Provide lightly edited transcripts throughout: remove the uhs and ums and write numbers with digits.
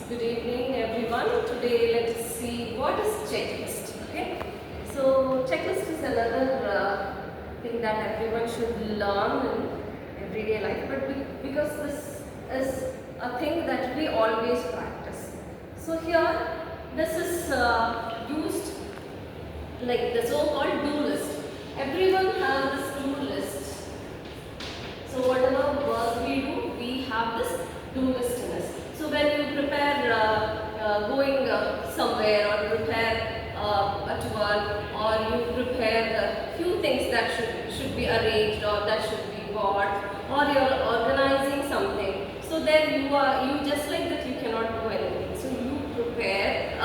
Good evening, everyone. Today, let us see what is checklist. Okay, so checklist is another thing that everyone should learn in everyday life, but because this is a thing that we always practice. So here, this is used like the so-called do list. Everyone has this do list. So whatever work we do, we have this do list in us. So when you prepare going somewhere or prepare at work, or you prepare a few things that should be arranged or that should be bought, or you're organizing something. So then you just like that you cannot do anything. So you prepare a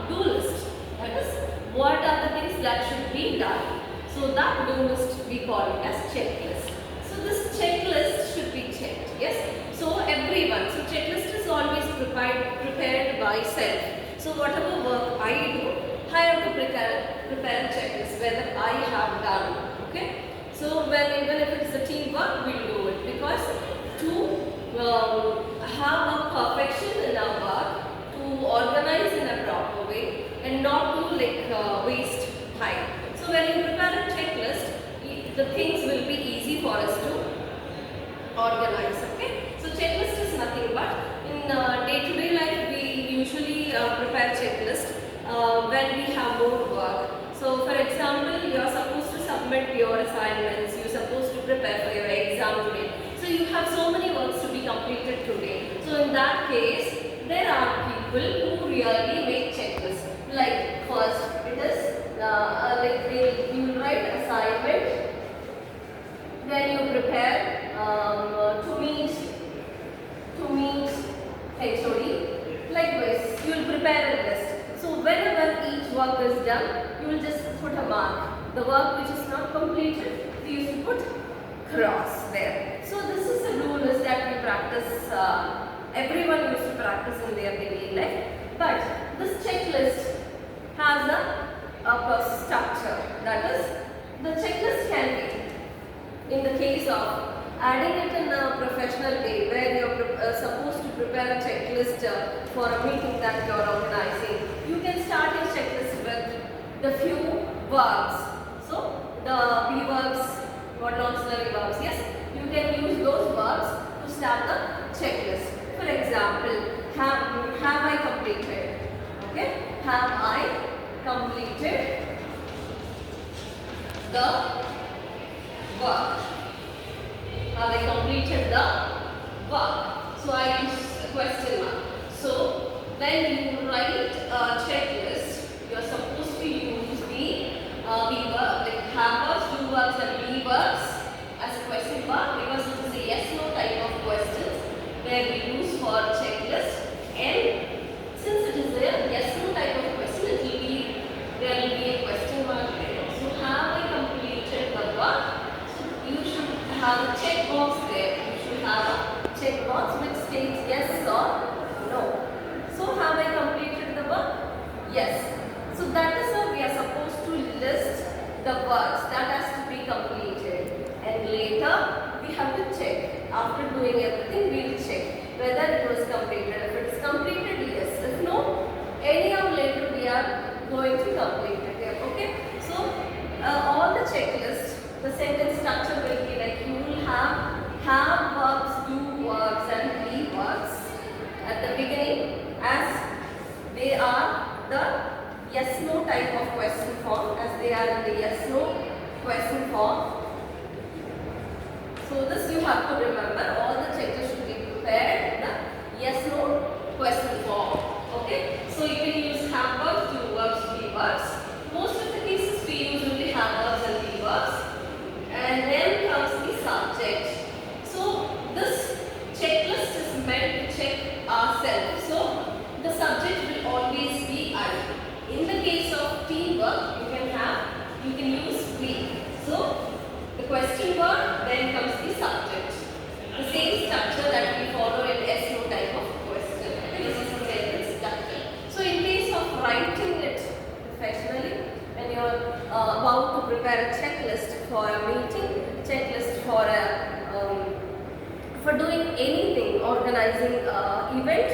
do list. That is what are the things that should be done. So that do list we call it as checklist. So this checklist should be checked. Yes. So everyone. So checklist is always prepared by self. So whatever work I do, I have to prepare a checklist whether I have done. Okay. So even if it is a team work, we'll do it because to have a perfection in our work, to organize in a proper way, and not to waste time. So when you prepare a checklist, the things will be easy for us to organize. Okay. So checklist is nothing but in day-to-day life we usually prepare checklist when we have more work. So for example, you are supposed to submit your assignments, you are supposed to prepare for your exam today. So you have so many works to be completed today. So in that case, there are people who really make checklists. Like first, it is you will write assignment, then you prepare to meet HOD. Likewise, you will prepare a list. So whenever each work is done, you will just put a mark. The work which is not completed, you used to put cross there. So this is a do list that we practice. Everyone used to practice in their daily life. But this checklist has a structure. That is, the checklist can be, in the case of adding it in a professional way where you're supposed to prepare a checklist for a meeting that you're organizing. You can start your checklist with the few verbs. So the be verbs, what auxiliary verbs, yes, you can use those verbs to start the checklist. For example, have I completed? Okay, have I completed the work? Have I completed the work? So I use a question mark. So when you write a checklist, you are supposed to use the be verb, like have verbs, do verbs, and be verbs as a question mark because it is a yes/no type of questions where we use for checklist. And since it is a yes/no type of question, there will be a question mark there. So have I completed the work? So you should have a check box there. You should have a check box which states yes or no. So have I completed the work? Yes. So that is how we are supposed to list the works that has to be completed. And later we have to check. After doing everything, we will check whether it was completed. If it is completed, yes. If no, anyhow later we are going to complete it. Okay. So all the checklists, the sentence structure will be like you will have verbs, do verbs, and be verbs at the beginning as they are the yes/no type of question form, as they are in the yes/no question form. So this you have to remember. All the checklists should be prepared in the yes/no question form. Okay. So you can use have verbs, do verbs, be verbs. Most of the cases we usually have verbs and be verbs. And then comes the subject. So this checklist is meant to check ourselves. So the subject will always be I. In the case of teamwork, you can use we. So the question word, then comes the subject. The same structure that we follow in yes/no type of question. This is the sentence structure. So in case of writing it professionally, when you are about to prepare a checklist for a meeting, checklist for doing anything, organizing event,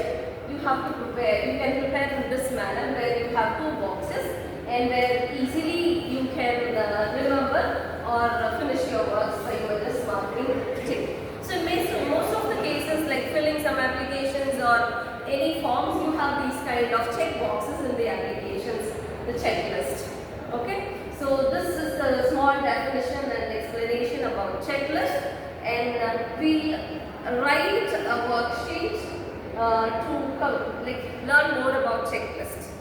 you have to prepare, you can prepare in this manner where you have two boxes and where easily you can remember or finish your works by your just marking tick. So in most of the cases, like filling some applications or any forms, you have these kind of check boxes in the applications, the checklist. Okay, so this is the small definition and explanation about checklist, and we write a worksheet to learn more about checklist.